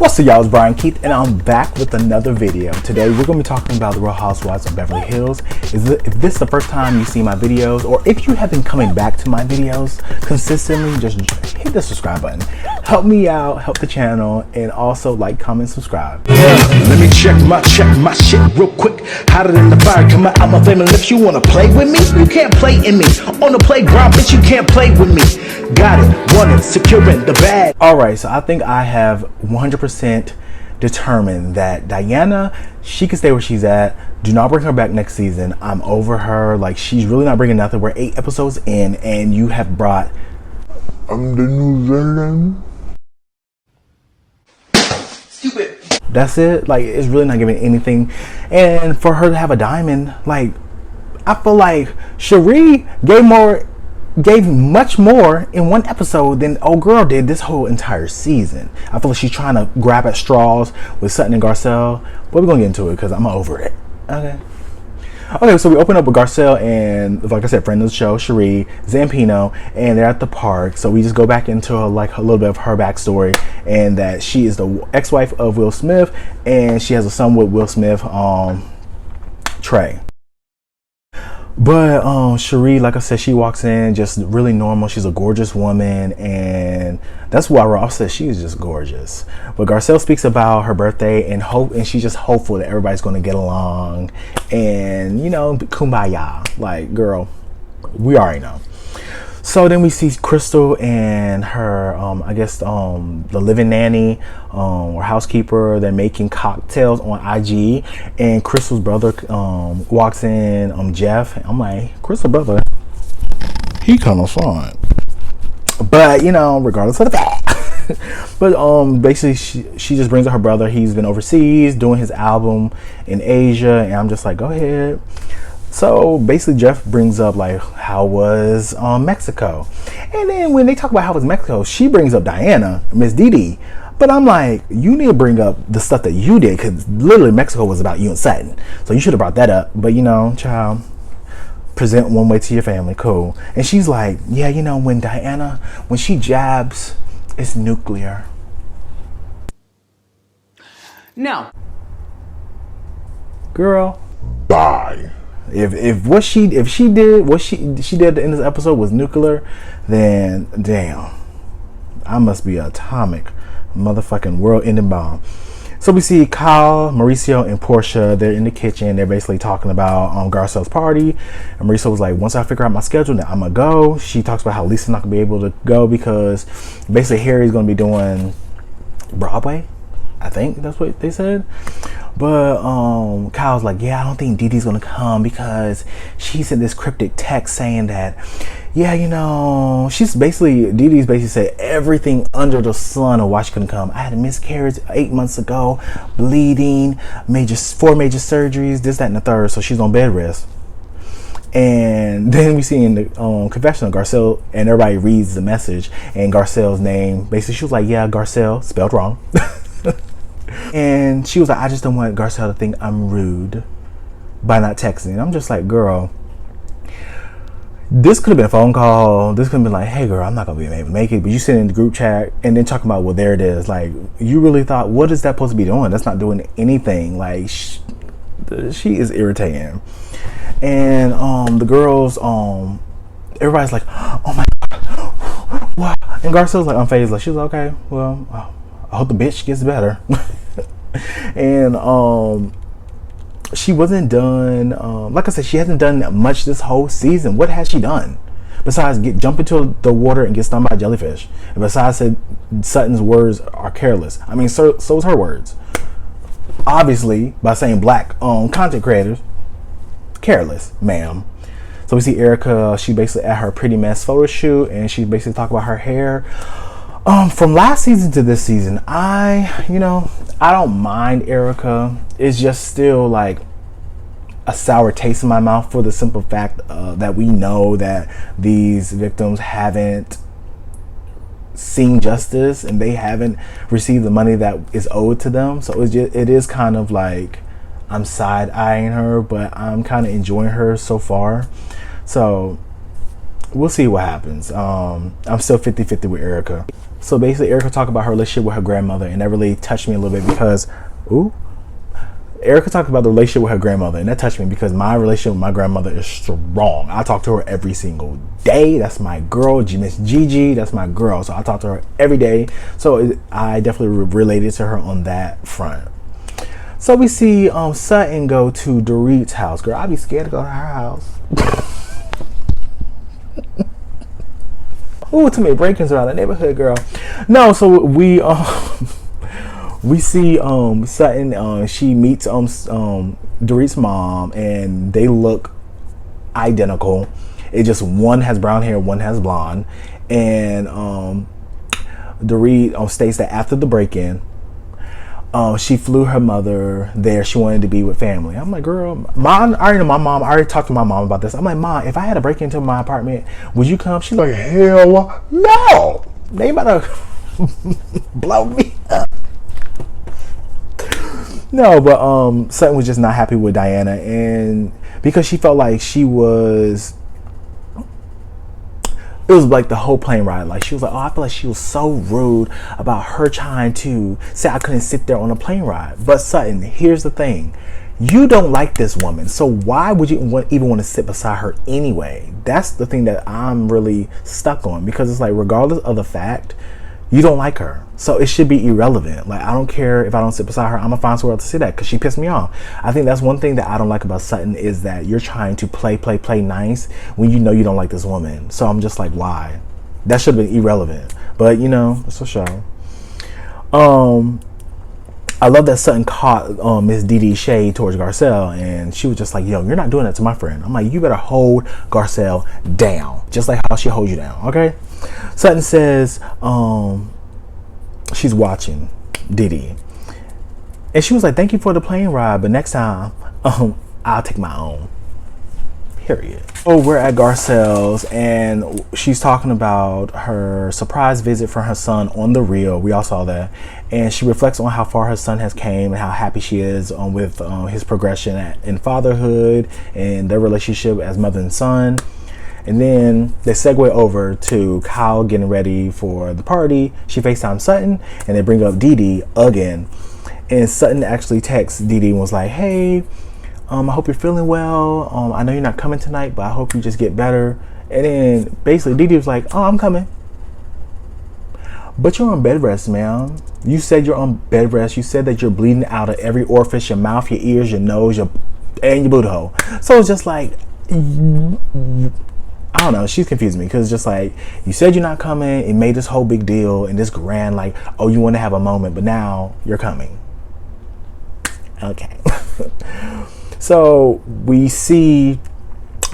What's up, y'all? It's Brian Keith, and I'm back with another video. Today, we're going to be talking about the Real Housewives of Beverly Hills. If this is the first time you see my videos, or if you have been coming back to my videos consistently, just hit the subscribe button. Help me out, help the channel, and also like, comment, subscribe. Let me check my shit real quick. Hotter than the fire, come out my flame. And if you want to play with me, you can't play in me. On the playground, bitch, you can't play with me. Got it, want it, securing the bag. Alright, so I think I have 100% determined that Diana, she can stay where she's at. Do not bring her back next season. I'm over her. Like, she's really not bringing nothing. We're 8 episodes in, and you have brought I'm the new villain. Stupid. That's it. Like, it's really not giving anything. And for her to have a diamond, like, I feel like Cherie gave much more in one episode than old girl did this whole entire season. I feel like she's trying to grab at straws with Sutton and Garcelle, but we're gonna get into it because I'm over it. Okay, so we open up with Garcelle and, like I said, friend of the show, Cherie, Zampino, and they're at the park. So we just go back into like a little bit of her backstory, and that she is the ex-wife of Will Smith, and she has a son with Will Smith, Trey. But Cherie, like I said, she walks in just really normal. She's a gorgeous woman, and that's why Ross says she is just gorgeous. But Garcelle speaks about her birthday and hope, and she's just hopeful that everybody's going to get along, and, you know, kumbaya. Like, girl, we already know. So then we see Crystal and her, I guess, the living nanny, or housekeeper. They're making cocktails on IG, and Crystal's brother walks in, Jeff. I'm like, Crystal's brother, he kind of fun. But, you know, regardless of the fact. But basically, she just brings up her brother. He's been overseas doing his album in Asia, and I'm just like, go ahead. So basically, Jeff brings up like how was Mexico, and then when they talk about how was Mexico, she brings up Diana, Miss Didi. But I'm like, you need to bring up the stuff that you did, because literally Mexico was about you and Sutton, so you should have brought that up. But, you know, child, present one way to your family, cool. And she's like, yeah, you know, when she jabs, it's nuclear. No, girl, Bye. If she did what she did in this episode was nuclear, then damn, I must be an atomic motherfucking world-ending bomb. So we see Kyle, Mauricio, and Portia. They're in the kitchen. They're basically talking about Garcelle's party. And Mauricio was like, once I figure out my schedule, then I'm gonna go. She talks about how Lisa's not gonna be able to go because basically Harry's gonna be doing Broadway. I think that's what they said. But Kyle's like, yeah, I don't think Didi's gonna come because she sent this cryptic text saying that, yeah, you know, Didi's basically said everything under the sun of why she couldn't come. I had a miscarriage 8 months ago, bleeding, 4 major surgeries, this, that, and the third. So she's on bed rest. And then we see in the confessional, Garcelle, and everybody reads the message, and Garcelle's name, basically she was like, yeah, Garcelle, spelled wrong. And she was like, I just don't want Garcelle to think I'm rude by not texting. And I'm just like, girl, this could have been a phone call. This could have been like, hey girl, I'm not gonna be able to make it, but you sit in the group chat and then talking about, well, there it is. Like, you really thought, what is that supposed to be doing? That's not doing anything. Like, she is irritating. And the girls, everybody's like, oh my god, wow. And Garcelle's like unfazed, like, she was like, okay, well, I hope the bitch gets better. And she wasn't done, like I said, she hasn't done much this whole season. What has she done besides jump into the water and get stung by a jellyfish? And besides said Sutton's words are careless. I mean, so's her words. Obviously, by saying black content creators, careless, ma'am. So we see Erica, she basically at her pretty mess photo shoot, and she basically talked about her hair. From last season to this season, I don't mind Erica. It's just still like a sour taste in my mouth for the simple fact that we know that these victims haven't seen justice and they haven't received the money that is owed to them. So it is kind of like I'm side-eyeing her, but I'm kind of enjoying her so far. So we'll see what happens. I'm still 50-50 with Erica. So basically, Erica talked about her relationship with her grandmother, and that really touched me a little bit because, Erica talked about the relationship with her grandmother, and that touched me because my relationship with my grandmother is strong. I talk to her every single day. That's my girl, Miss Gigi. That's my girl. So I talk to her every day. So I definitely related to her on that front. So we see Sutton go to Dorit's house. Girl, I'd be scared to go to her house. Ooh, too many break-ins around the neighborhood, girl. No, so we see Sutton. She meets Dorit's mom, and they look identical. It just one has brown hair, one has blonde, and Dorit states that after the break-in, she flew her mother there. She wanted to be with family. I'm like, girl, I already know my mom. I already talked to my mom about this. I'm like, Mom, if I had to break into my apartment, would you come? She's like, hell no. They about to blow me up. No, but Sutton was just not happy with Diana, and because she felt like it was like the whole plane ride. Like she was like, oh, I feel like she was so rude about her trying to say I couldn't sit there on a plane ride. But Sutton, here's the thing. You don't like this woman, so why would you even want to sit beside her anyway? That's the thing that I'm really stuck on, because it's like, regardless of the fact, you don't like her, so it should be irrelevant. Like, I don't care if I don't sit beside her. I'm gonna find somewhere else to sit at because she pissed me off. I think that's one thing that I don't like about Sutton, is that you're trying to play nice when you know you don't like this woman. So I'm just like, why? That should have been irrelevant. But you know, it's a show. I love that Sutton caught Miss Dee shade towards Garcelle, and she was just like, yo, you're not doing that to my friend. I'm like, you better hold Garcelle down, just like how she holds you down, okay? Sutton says she's watching Dee, and she was like, thank you for the plane ride, but next time I'll take my own. Period. Oh, we're at Garcelle's, and she's talking about her surprise visit from her son on the reel. We all saw that, and she reflects on how far her son has came and how happy she is with his progression in fatherhood and their relationship as mother and son. And then they segue over to Kyle getting ready for the party. She FaceTimes Sutton, and they bring up Dee again. And Sutton actually texts Dee and was like, hey, I hope you're feeling well. I know you're not coming tonight, but I hope you just get better. And then basically Dee was like, oh, I'm coming. But you're on bed rest, man. You said you're on bed rest. You said that you're bleeding out of every orifice, your mouth, your ears, your nose, and your booty hole. So it's just like, I don't know. She's confusing me, because it's just like, you said you're not coming. It made this whole big deal and this grand, like, oh, you want to have a moment, but now you're coming. Okay. So we see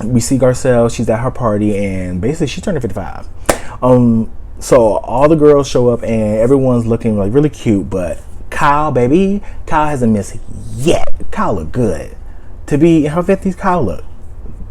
Garcelle. She's at her party, and basically she's turning 55. So all the girls show up, and everyone's looking like really cute, but Kyle hasn't missed yet. Kyle look good. To be in her 50s, Kyle look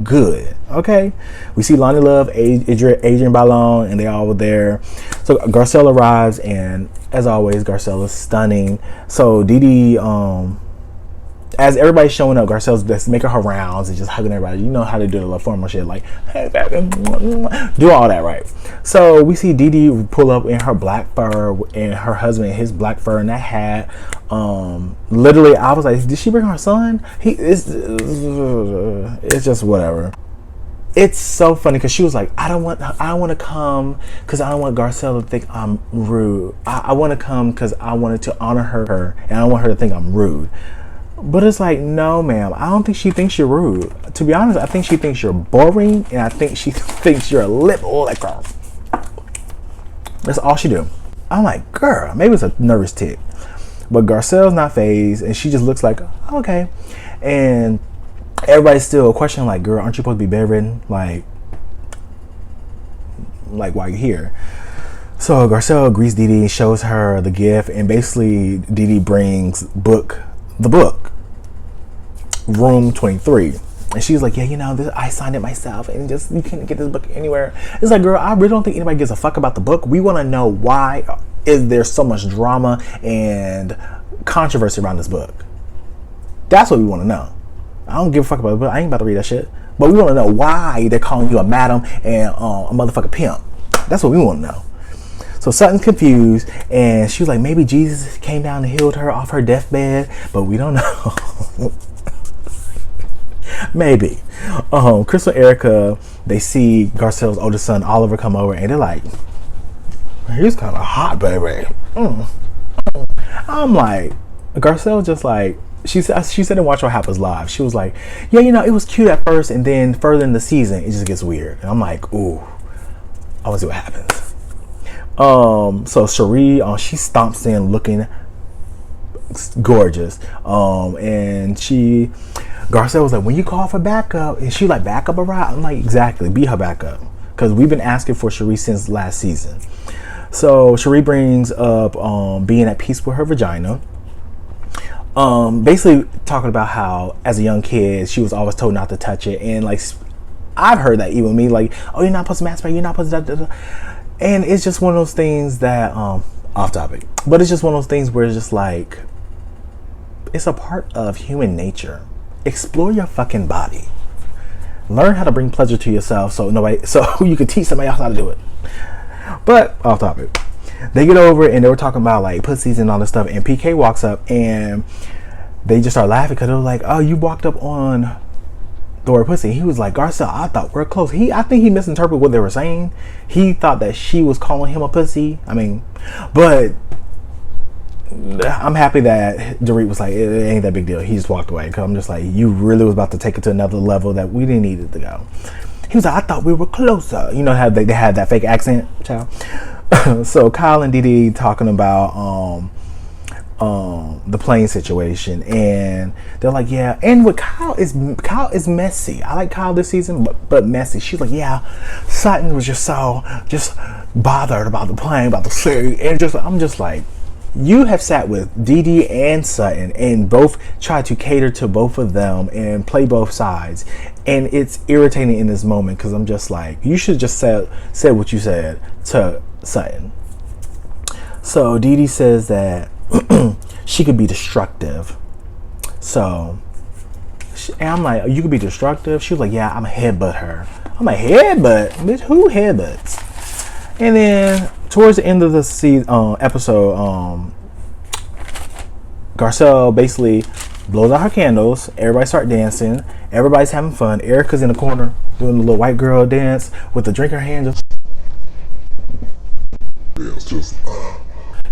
good. Okay. We see Lonnie Love, Adrian Ballon, and they all were there. So Garcelle arrives, and as always, Garcelle is stunning. So Dee as everybody's showing up, Garcelle's just making her rounds and just hugging everybody. You know how to do the little formal shit, like, hey, baby, do all that, right? So we see Dee pull up in her black fur, and her husband in his black fur and that hat. Literally, I was like, did she bring her son? It's just whatever. It's so funny because she was like, I don't want to come because I don't want Garcelle to think I'm rude. I want to come because I wanted to honor her, and I don't want her to think I'm rude. But it's like, no, ma'am. I don't think she thinks you're rude. To be honest, I think she thinks you're boring, and I think she thinks you're a lip licker. That's all she do. I'm like, girl, maybe it's a nervous tick. But Garcelle's not fazed, and she just looks like, okay. And everybody's still questioning, like, girl, aren't you supposed to be bedridden? Like while you're here. So Garcelle greets Dee, shows her the gift, and basically Dee brings the book, Room 23, and she's like, yeah, you know, I signed it myself, and just, you can't get this book anywhere. It's like, girl, I really don't think anybody gives a fuck about the book. We want to know, why is there so much drama and controversy around this book? That's what we want to know. I don't give a fuck about it, but I ain't about to read that shit. But we want to know why they're calling you a madam and a motherfucking pimp. That's what we want to know. So Sutton's confused, and she was like, maybe Jesus came down and healed her off her deathbed, but we don't know. Maybe. Crystal and Erica, they see Garcelle's oldest son Oliver come over, and they're like, he's kind of hot, baby. I'm like, Garcelle just like, she said in Watch What Happens Live, she was like, yeah, you know, it was cute at first, and then further in the season, it just gets weird. And I'm like, ooh, I want to see what happens. So Cherie, she stomps in looking gorgeous. And Garcelle was like, when you call for backup, and she like, backup around? I'm like, exactly, be her backup. Because we've been asking for Cherie since last season. So Cherie brings up being at peace with her vagina. Basically talking about how as a young kid she was always told not to touch it, and like I've heard that even me, like, oh, you're not supposed to masturbate, you're not supposed to and it's just one of those things that off topic, but it's just one of those things where it's just like, it's a part of human nature. Explore your fucking body, learn how to bring pleasure to yourself, so you can teach somebody else how to do it. But off topic, they get over and they were talking about like pussies and all this stuff, and PK walks up and they just start laughing because they were like, oh, you walked up on the word pussy. He was like, Garcelle, I thought we're close. I think he misinterpreted what they were saying. He thought that she was calling him a pussy. I mean, but I'm happy that Dorit was like, it ain't that big deal. He just walked away, because I'm just like, you really was about to take it to another level that we didn't need it to go. He was like, I thought we were closer. You know how they had that fake accent, child. So Kyle and Dee talking about the plane situation, and they're like, yeah. And with Kyle is messy. I like Kyle this season, but messy. She's like, yeah, Sutton was just bothered about the plane, about the sea, and I'm just like, you have sat with Dee and Sutton and both tried to cater to both of them and play both sides, and it's irritating in this moment, because I'm just like, you should just said what you said to Sutton. So Dee says that she could be destructive. So, and I'm like, you could be destructive? She was like, yeah, I'm a headbutt her. I'm like, headbutt? Bitch, who headbutts? And then towards the end of the episode, Garcelle basically blows out her candles. Everybody start dancing. Everybody's having fun. Erica's in the corner doing the little white girl dance with the drink in her hand,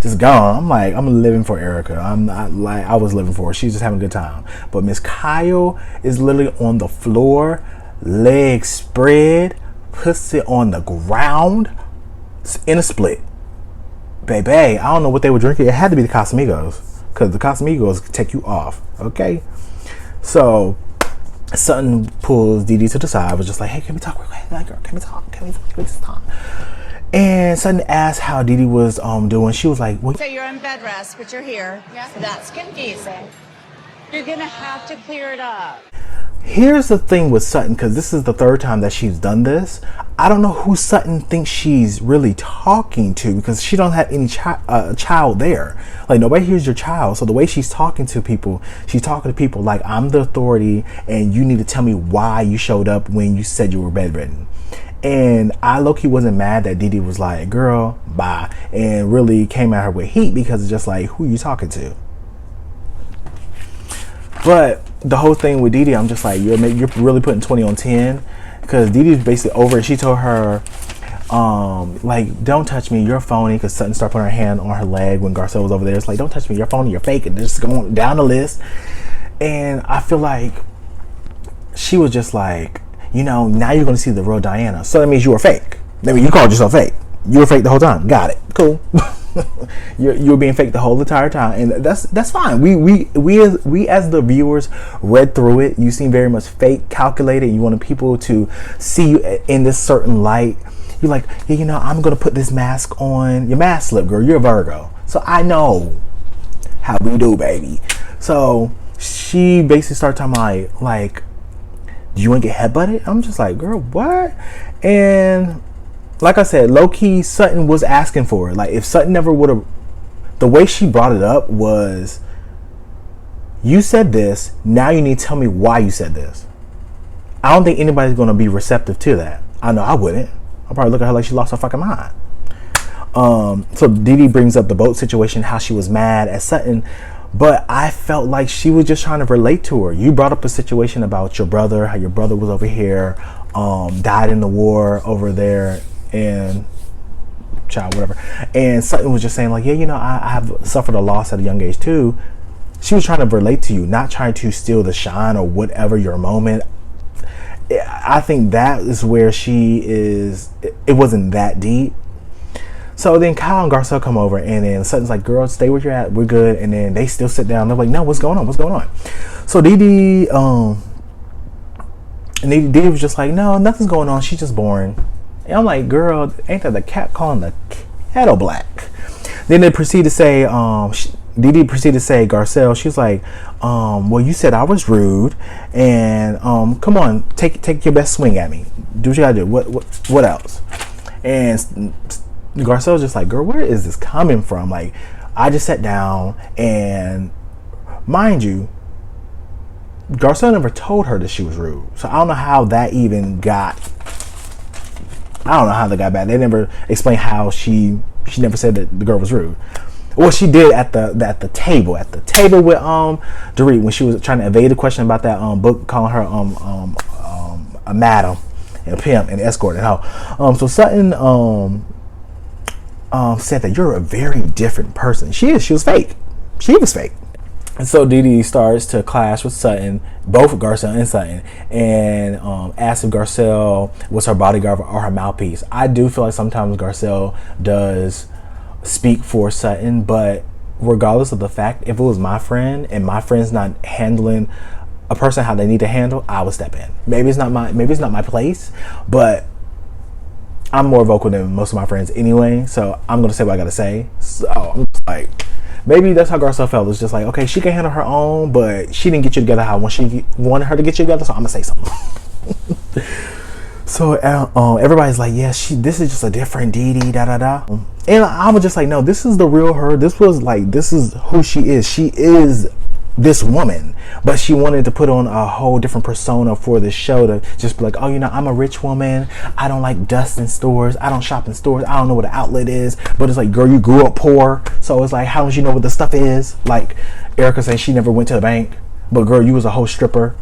just gone. I'm like, I'm living for Erica. I'm not like I was living for her. She's just having a good time. But Miss Kyle is literally on the floor, legs spread, pussy on the ground, in a split. Baby, I don't know what they were drinking. It had to be the Casamigos, because the Casamigos take you off. Okay, so Sutton pulls Dee to the side, was just like, hey, can we talk real quick? Like, girl, can we just talk? And Sutton asked how Dee was doing. She was like, well, so you're in bed rest, but you're here. Yeah. So that's confusing. You're gonna have to clear it up. Here's the thing with Sutton, because this is the third time that she's done this. I don't know who Sutton thinks she's really talking to, because she don't have any child there. Like, nobody hears your child. So the way she's talking to people like, I'm the authority and you need to tell me why you showed up when you said you were bedridden. And I low-key wasn't mad that Dee was like, girl, bye, and really came at her with heat, because it's just like, who you talking to? But the whole thing with Dee, I'm just like, you're really putting 20 on 10, because Dee basically over it. She told her, like, don't touch me, you're phony, because Sutton started putting her hand on her leg when Garcelle was over there. It's like, don't touch me, you're phony, you're fake, and just going down the list. And I feel like she was just like, you know, now you're going to see the real Diana. So that means you were fake. That means you called yourself fake. You were fake the whole time. Got it. Cool. you were being fake the whole entire time, and that's fine. We as the viewers read through it. You seem very much fake, calculated. You wanted people to see you in this certain light. You're like, yeah, you know, I'm going to put this mask on. Your mask slip, girl. You're a Virgo, so I know how we do, baby. So she basically started talking like, do you want to get headbutted? I'm just like, girl, what? And like I said, low-key, Sutton was asking for it. Like, if Sutton never would have, the way she brought it up was, you said this, now you need to tell me why you said this. I don't think anybody's going to be receptive to that. I know I wouldn't. I'll probably look at her like she lost her fucking mind. So Dee brings up the boat situation, how she was mad at Sutton, but I felt like she was just trying to relate to her. You brought up a situation about your brother, how your brother was over here, died in the war over there, and child, whatever. And Sutton was just saying like, yeah, you know, I have suffered a loss at a young age too. She was trying to relate to you, not trying to steal the shine or whatever your moment. I think that is where she is. It wasn't that deep. So then Kyle and Garcelle come over, and then Sutton's like, girl, stay where you're at. We're good. And then they still sit down. They're like, no, what's going on? What's going on? So Dee was just like, no, nothing's going on. She's just boring. And I'm like, girl, ain't that the cat calling the kettle black? Then they proceed to say, Dee proceeded to say, Garcelle, she's like, well, you said I was rude, and come on, take your best swing at me. Do what you gotta do. What else? And Garcelle's just like, girl, where is this coming from? Like, I just sat down, and mind you, Garcelle never told her that she was rude. So I don't know how that even got. I don't know how they got back. They never explained how she never said that the girl was rude. Well, she did at the table with Dorit when she was trying to evade the question about that book, calling her a madam and a pimp and escort and how. So Sutton said that you're a very different person. She was fake. She was fake. And so Dee starts to clash with Sutton, both Garcelle and Sutton, and asks if Garcelle was her bodyguard or her mouthpiece. I do feel like sometimes Garcelle does speak for Sutton, but regardless of the fact, if it was my friend and my friend's not handling a person how they need to handle, I would step in. Maybe it's not my place, but I'm more vocal than most of my friends anyway, so I'm gonna say what I gotta say. So I'm just like, maybe that's how Garcelle felt. It's just like, okay, she can handle her own, but she didn't get you together how she wanted her to get you together, so I'm gonna say something. So everybody's like, yeah, this is just a different Dee, da da da. And I was just like, no, this is the real her. This is who she is. She is this woman, but she wanted to put on a whole different persona for this show to just be like, oh, you know, I'm a rich woman. I don't like dust in stores. I don't shop in stores. I don't know what an outlet is. But it's like, girl, you grew up poor. So it's like, how don't you know what the stuff is? Like Erica saying she never went to the bank, but girl, you was a whole stripper.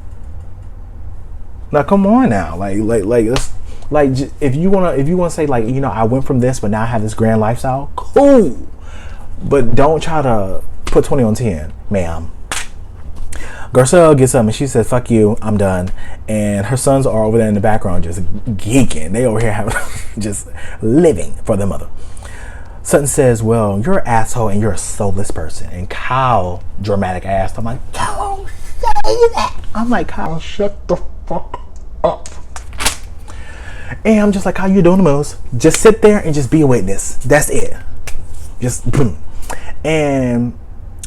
Now come on now, like if you wanna say like, you know, I went from this, but now I have this grand lifestyle. Cool, but don't try to put 20 on 10, ma'am. Garcelle gets up and she says, "Fuck you, I'm done." And her sons are over there in the background just geeking. They over here having just living for their mother. Sutton says, "Well, you're an asshole and you're a soulless person." And Kyle, dramatic ass, I'm like, don't say that. I'm like, Kyle, Shut the fuck up. And I'm just like, how you doing the most? Just sit there and just be a witness. That's it. Just boom. And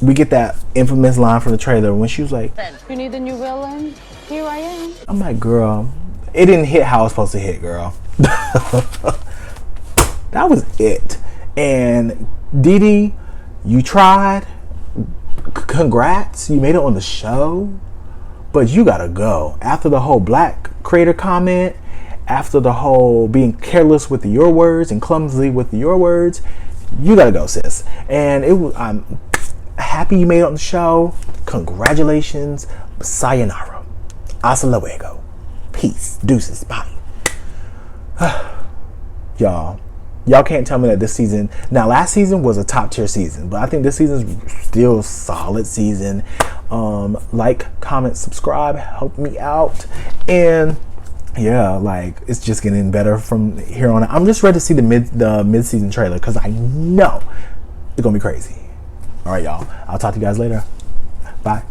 we get that infamous line from the trailer when she was like, You need a new villain? Here I am. I'm like, girl, it didn't hit how it's supposed to hit, girl. That was it. And Dee, you tried. Congrats. You made it on the show. But you gotta go. After the whole black creator comment, after the whole being careless with your words and clumsy with your words, you gotta go, sis. And I'm happy you made it on the show. Congratulations. Sayonara. Hasta luego. Peace. Deuces. Bye. Y'all can't tell me that this season, now last season was a top tier season, but I think this season's still solid season. Like, comment, subscribe, help me out. And yeah, like, it's just getting better from here on out. I'm just ready to see the mid-season trailer because I know it's gonna be crazy. All right, y'all, I'll talk to you guys later. Bye.